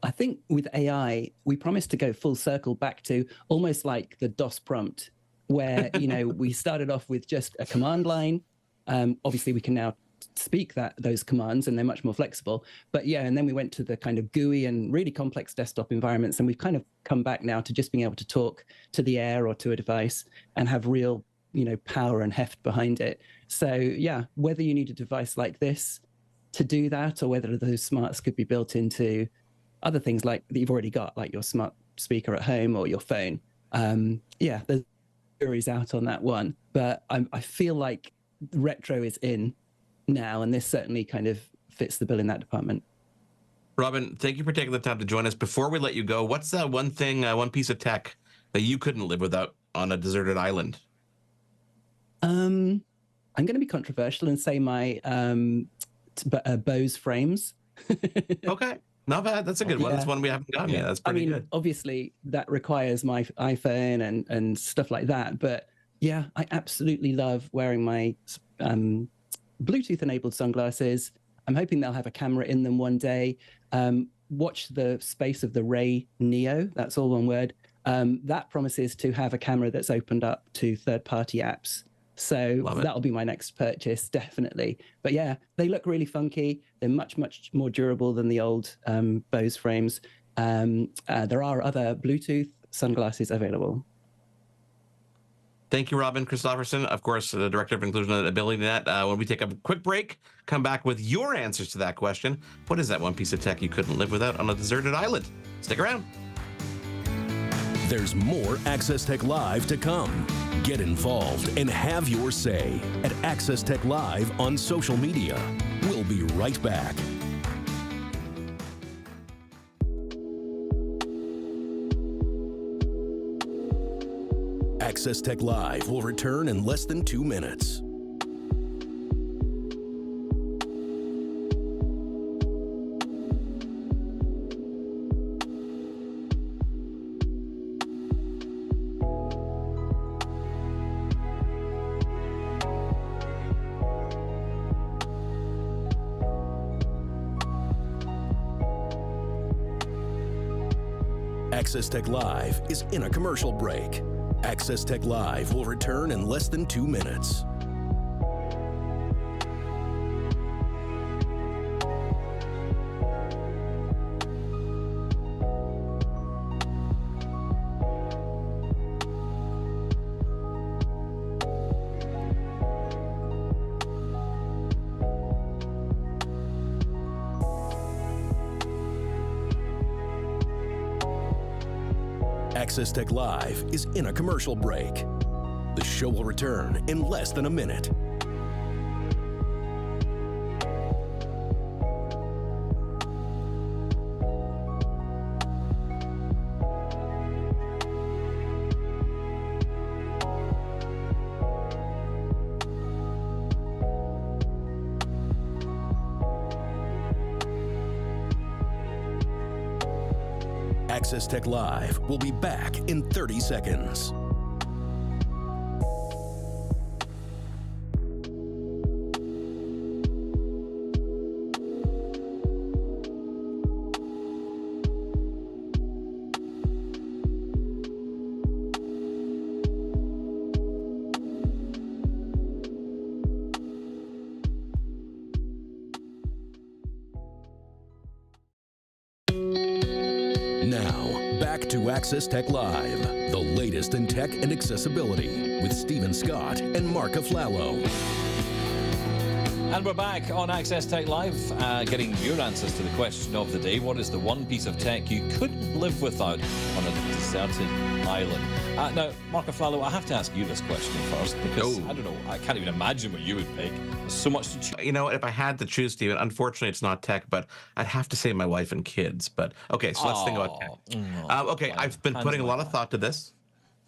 I think with AI, we promised to go full circle back to almost like the DOS prompt, where, we started off with just a command line. Obviously, we can now speak those commands, and they're much more flexible. But and then we went to the kind of GUI and really complex desktop environments, and we've kind of come back now to just being able to talk to the air or to a device and have real, power and heft behind it. So whether you need a device like this to do that, or whether those smarts could be built into other things like that you've already got, like your smart speaker at home or your phone. There's jury's out on that one, but I feel like retro is in now, and this certainly kind of fits the bill in that department. Robin, thank you for taking the time to join us. Before we let you go, what's that one thing, one piece of tech that you couldn't live without on a deserted island? I'm going to be controversial and say my Bose frames. Okay, not bad. That's a good one. That's one we haven't gotten yet. That's pretty good. Obviously, that requires my iPhone and stuff like that. But I absolutely love wearing my Bluetooth-enabled sunglasses. I'm hoping they'll have a camera in them one day. Watch the space of the Ray Neo. That's all one word. That promises to have a camera that's opened up to third-party apps. So that'll be my next purchase, definitely. But they look really funky. They're much, much more durable than the old Bose frames. There are other Bluetooth sunglasses available. Thank you, Robin Christofferson, of course, the Director of Inclusion at AbilityNet. When we take a quick break, come back with your answers to that question. What is that one piece of tech you couldn't live without on a deserted island? Stick around. There's more Access Tech Live to come. Get involved and have your say at Access Tech Live on social media. We'll be right back. Access Tech Live will return in less than 2 minutes. Access Tech Live is in a commercial break. Access Tech Live will return in less than 2 minutes. Access Tech Live is in a commercial break. The show will return in less than a minute. Access Tech Live will be back in 30 seconds. Now, back to Access Tech Live, the latest in tech and accessibility with Stephen Scott and Mark Aflalo. And we're back on Access Tech Live, getting your answers to the question of the day. What is the one piece of tech you couldn't live without on a deserted island? Now, Mark Aflalo, I have to ask you this question first because, I don't know, I can't even imagine what you would pick. There's so much to choose. You know, if I had to choose, Stephen, unfortunately it's not tech, but I'd have to say my wife and kids. But okay, so let's think about tech. Okay, I've been putting a lot of thought to this.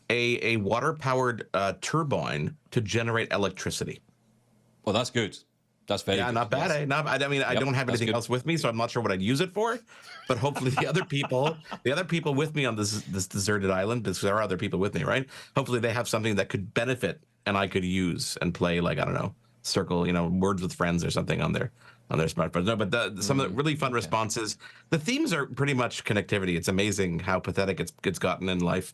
A water-powered turbine to generate electricity. Well, that's good. That's very good. Not bad. Yes. I mean, I don't have anything else with me, so I'm not sure what I'd use it for. But hopefully, the other people with me on this deserted island, because there are other people with me, right? Hopefully, they have something that could benefit and I could use and play, like, I don't know, circle, Words with Friends or something on their smartphones. No, but some of the really fun responses. The themes are pretty much connectivity. It's amazing how pathetic it's gotten in life.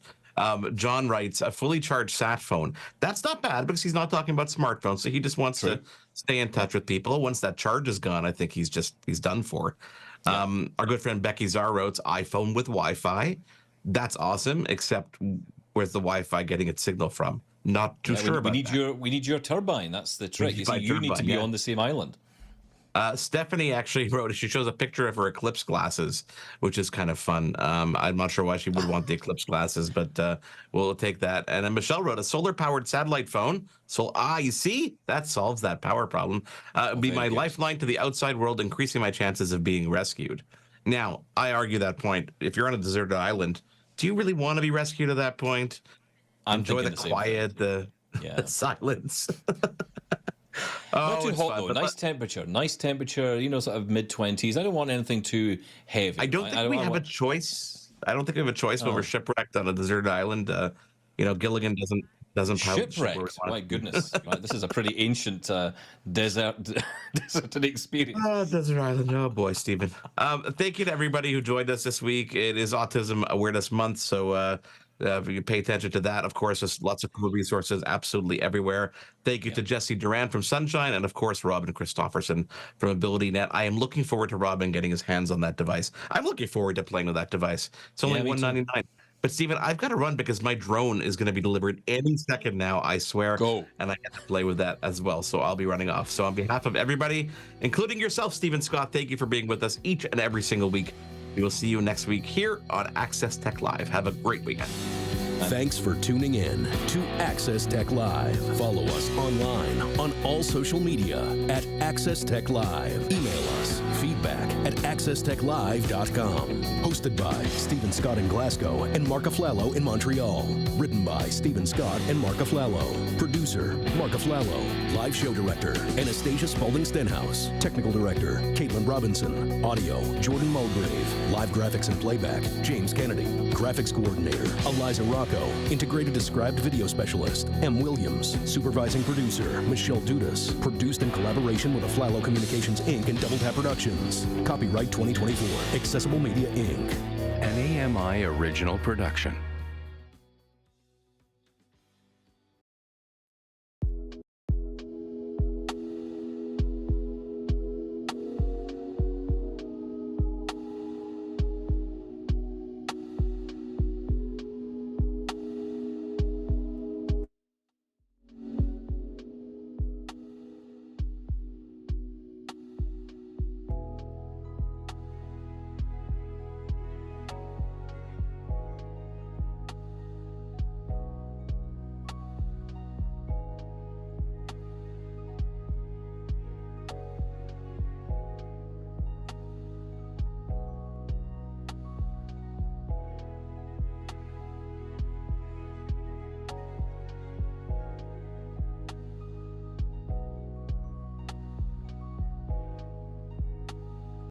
John writes, a fully charged sat phone. That's not bad because he's not talking about smartphones. So he just wants to stay in touch with people. Once that charge is gone, I think he's done for. Yeah. Our good friend Becky Czar wrote, iPhone with Wi-Fi. That's awesome, except where's the Wi-Fi getting its signal from? Not too sure about that. We need your turbine. That's the trick. You need to be on the same island. Stephanie actually wrote, she shows a picture of her eclipse glasses, which is kind of fun. I'm not sure why she would want the eclipse glasses, but we'll take that. And then Michelle wrote, a solar-powered satellite phone. So, you see, that solves that power problem. It'd be my lifeline to the outside world, increasing my chances of being rescued. Now, I argue that point. If you're on a deserted island, do you really want to be rescued at that point? Enjoy the quiet, the silence. Not too hot, though. Nice temperature, sort of mid-20s. I don't want anything too heavy. I don't think we have a choice. I don't think we have a choice when we're shipwrecked on a deserted island. Gilligan doesn't shipwrecked. My goodness, this is a pretty ancient desert experience. Desert island. Oh boy, Stephen. Thank you to everybody who joined us this week. It is Autism Awareness Month, so you pay attention to that. Of course, there's lots of cool resources absolutely everywhere. Thank you to Jesse Duran from Sunshine, and of course, Robin Christofferson from AbilityNet. I am looking forward to Robin getting his hands on that device. I'm looking forward to playing with that device. It's only $199. But Stephen, I've got to run because my drone is going to be delivered any second now, I swear. Go. And I get to play with that as well. So I'll be running off. So on behalf of everybody, including yourself, Stephen Scott, thank you for being with us each and every single week. We will see you next week here on Access Tech Live. Have a great weekend. Thanks for tuning in to Access Tech Live. Follow us online on all social media at Access Tech Live. Email us feedback@accesstechlive.com. Hosted by Stephen Scott in Glasgow and Mark Aflalo in Montreal. Written by Stephen Scott and Mark Aflalo. Producer, Mark Aflalo. Live show director, Anastasia Spalding-Stenhouse. Technical director, Caitlin Robinson. Audio, Jordan Mulgrave. Live graphics and playback, James Kennedy. Graphics coordinator, Eliza Rocco. Integrated Described Video Specialist, M. Williams. Supervising producer, Michelle Dudas. Produced in collaboration with Aflalo Communications Inc. and Double Tap Productions. Copyright 2024. Accessible Media Inc. An AMI original production.